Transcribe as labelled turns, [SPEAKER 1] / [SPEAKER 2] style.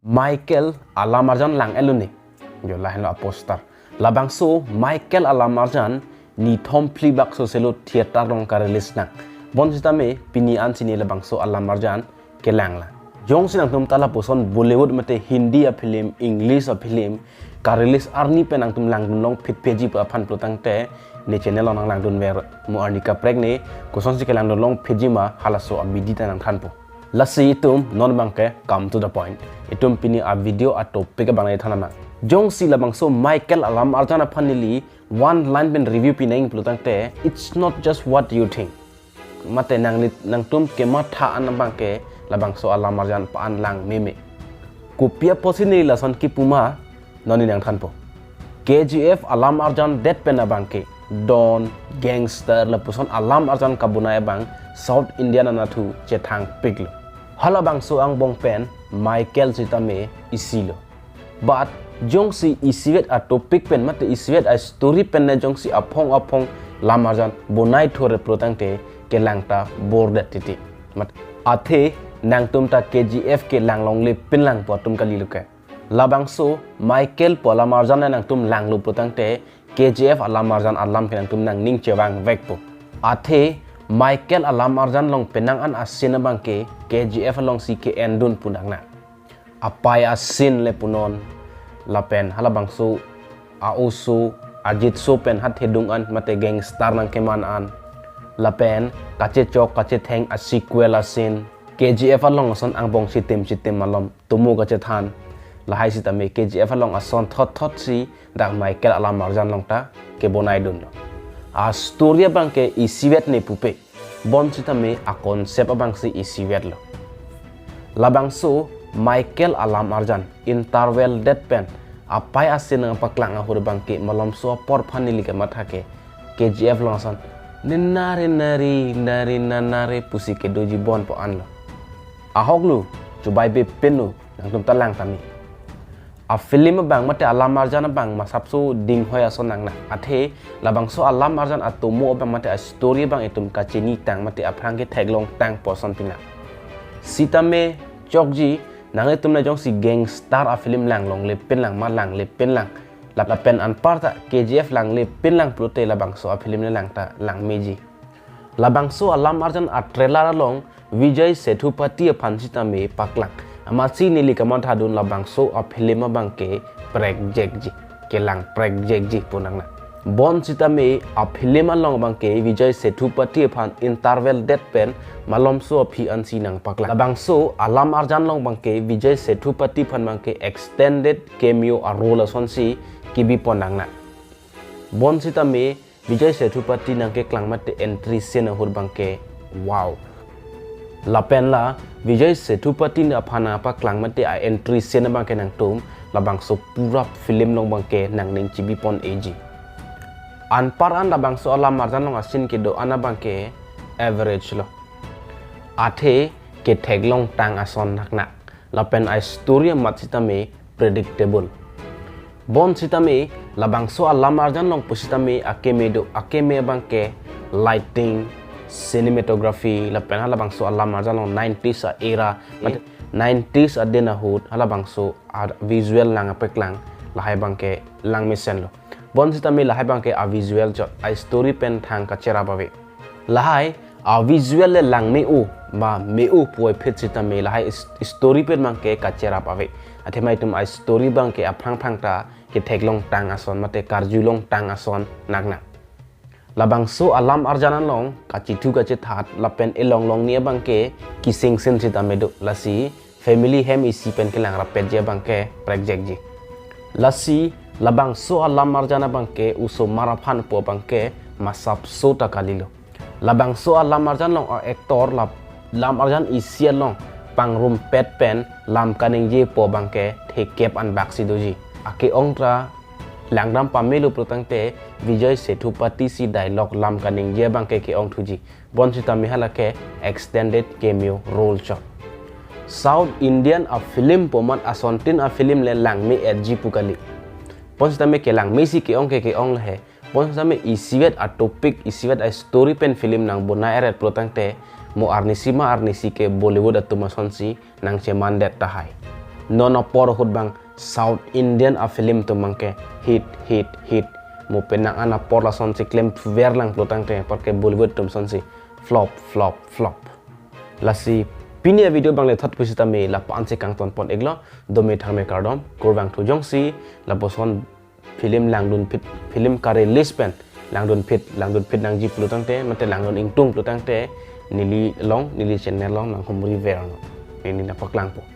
[SPEAKER 1] Michael Alamarjan lang eluni jo lahin la poster labang so Michael Alamarjan ni thompli bak so selo theater rong ka release nang bon sitame pini an sini labang so Alamarjan ke lang la jong sinang tum tala poson Bollywood mate Hindi a film English a film ka release arni penang tum lang dun long fit peji pa phan plotang te ne channel on lang dun ver mo arnika pregne ko son si ke lang dun long peji ma halaso abidita nang thanpo lasi itum non bangke come to the point itum pini a video a topic bangai thanana jong si labang so Michael Alamarjan a phanili one line ben review pinang plotang te it's not just what you think mate nang tum ke ma tha an bangke labang so Alamarjan pa an lang meme kopia posini lason ki puma noni nang thanpo KGF Alamarjan det pen bangke don gangster la puson Alamarjan kabunai bang South Indian anathu chetang piglo hala bang so ang bong pen Michael sitame isilo but jong si isiwet a topic pen mate isiwet a story pen na jong si apong Lamarjan bonai thore protangte ke langta bordet titi mat athe nang tumta KGF ke langlong le pinlang po tum kali luke labang so Michael po Alamarjan nang tum langlu protangte KGF Alamarjan alam ke nang tum nang ning chewang vekpo athe Michael Alamarjan long penang an asin bangke KGF long si ke endun punang na apai asin le punon lapen halabang so ausu ajit so pen hat hedung an mate gangstar nang keman an lapen kache chok kache theng a sequel asin KGF long son ang bong sitem malom tumu kache than lahai sitame KGF long ason thot si dak Michael Alamarjan long ta ke bonai dun a story bangke isiwet ne pupe bon sitame a concept bangsi isiwet lo labang so Michael Alamarjan interval dead pen apai asin ng paklang ahur bangke malom so por phanili ke mathake KGF longson ninare nari pusi ke doji bon po anlo ahoglu chubai be penu nang tum talang tami a film bang mate Alamarjan bang masapso ding hoya sonang na athe labang so Alamarjan atomo bang mate a story bang itum kachini tang mate aprang ke thaglong tang poson pina sitame chokji nang itum na jong si gangstar a film lang long le pen lang ma lang le pen lang la pen an parta KGF lang le pen lang prote labang so a film le lang ta lang meji labang so Alamarjan a trailer long Vijay Sethupathi a phansita me paklang amasi nili kamon thadun labang so a film bangke project ji ke lang project ji punang na bon sitame a film long bangke Vijay Sethupathi phan interval dead pen malom so phi ansi nang pakla labang so Alamarjan long bangke Vijay Sethupathi phan bangke extended cameo a role sonsi kibi ponang na bon sitame Vijay Sethupathi nang ke klangmate entry scene hur bangke wow lapen la Vijay Sethupathi na phana pa klangmate a entry scene bangke nang tum labang so pura film long bangke nang ning chibi pon ag an paran labang so Alamarjan long asin ke do ana bangke average lo athe ke theglong tang ason nakna lapen a story mat sitame predictable bon sitame labang so Alamarjan long pusitame akeme bangke lighting cinematography lapen halabang so Alamarjan long 90s era 90s adena hut halabang so visual lang apeklang lahai bangke lang mesen lo bon sitame lahai bangke a visual jot a story pen thang ka chera bawe lahai a visual le lang me u poi phet sitame lahai story pen bangke ka chera bawe athemai tum a story bangke a phang ta ke theklong tang ason mate karjulong tang ason nakna labang so Alamarjan long kachitu kache that lapen elong long nia bangke kising sen sitame do lasi family hem isi pen ke lang rapet je bangke project ji lasi labang so Alamarjan bangke uso maraphan po bangke masap so ta kalilo labang so Alamarjan long actor Lamarjan isia long pangrum pet pen lam kaning je po bangke thekep an baksi doji ake ongtra langram pamelu protangte Vijay Sethupathi si dialogue lam kaning je bangke ke ong thuji bon sitame halake extended cameo role shot South Indian a film pomat asontin a film le lang me edji pukali bon sitame ke lang mesi ke ong he bon sitame isiwet a topic isiwet a story pen film nang bona eret protangte mo arnisi ke Bollywood atuma sonsi nang chemandet tahai non apor hut bang South Indian a film tu mangke hit mo penang ana por la son si claim verlang plotang te porque Bollywood tum son si flop lasi pinia video bang le thot pusita me la pan se kang ton pon eglo dome thame kardom korbang thu jong si la boson film langdun pit film kare lispen langdun pit nang ji plotang te mate langdun ingtung plotang te nili channel long nang khumuri ver no ini na paklang po